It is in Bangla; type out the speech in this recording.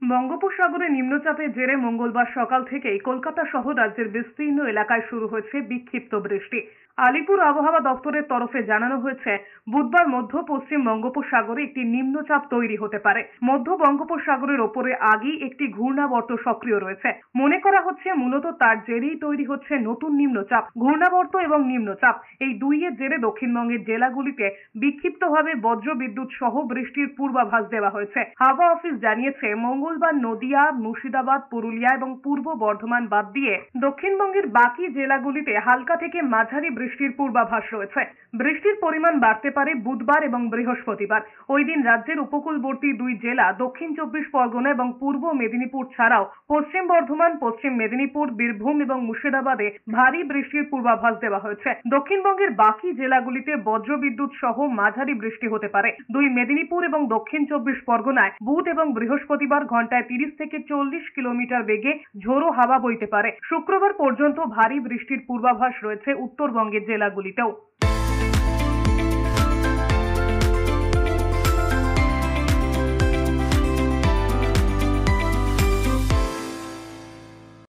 বঙ্গোপসাগরে নিম্নচাপের জেরে মঙ্গলবার সকাল থেকেই কলকাতা সহ রাজ্যের বিস্তীর্ণ এলাকায় শুরু হয়েছে বিক্ষিপ্ত বৃষ্টি। আলিপুর আবহাওয়া দপ্তরের তরফে জানানো হয়েছে, বুধবার মধ্য পশ্চিম বঙ্গোপসাগরে একটি নিম্নচাপ তৈরি হতে পারে। মধ্য বঙ্গোপসাগরের ওপরে আগেই একটি ঘূর্ণাবর্ত সক্রিয় রয়েছে। মনে করা হচ্ছে মূলত তার জেরেই তৈরি হচ্ছে নতুন নিম্নচাপ। ঘূর্ণাবর্ত এবং নিম্নচাপ এই দুইয়ের জেরে দক্ষিণবঙ্গের জেলাগুলিতে বিক্ষিপ্তভাবে বজ্রবিদ্যুৎ সহ বৃষ্টির পূর্বাভাস দেওয়া হয়েছে। হাওয়া অফিস জানিয়েছে, মঙ্গলবার নদিয়া, মুর্শিদাবাদ, পুরুলিয়া এবং পূর্ব বর্ধমান বাদ দিয়ে দক্ষিণবঙ্গের বাকি জেলাগুলিতে হালকা থেকে মাঝারি বৃষ্টির পূর্বাভাস রয়েছে। বৃষ্টির পরিমাণ বাড়তে পারে বুধবার এবং বৃহস্পতিবার। ওই দিন রাজ্যের উপকূলবর্তী দুই জেলা দক্ষিণ চব্বিশ পরগনা এবং পূর্ব মেদিনীপুর ছাড়াও পশ্চিম বর্ধমান, পশ্চিম মেদিনীপুর, বীরভূম এবং মুর্শিদাবাদে ভারী বৃষ্টির পূর্বাভাস দেওয়া হয়েছে। দক্ষিণবঙ্গের বাকি জেলাগুলিতে বজ্রবিদ্যুৎ সহ মাঝারি বৃষ্টি হতে পারে। দুই মেদিনীপুর এবং দক্ষিণ চব্বিশ পরগনায় বুধ এবং বৃহস্পতিবার ঘন্টায় 30 থেকে 40 কিলোমিটার বেগে ঝোড়ো হাওয়া বইতে পারে। শুক্রবার পর্যন্ত ভারী বৃষ্টির পূর্বাভাস রয়েছে উত্তরবঙ্গের জেলাগুলিতেও।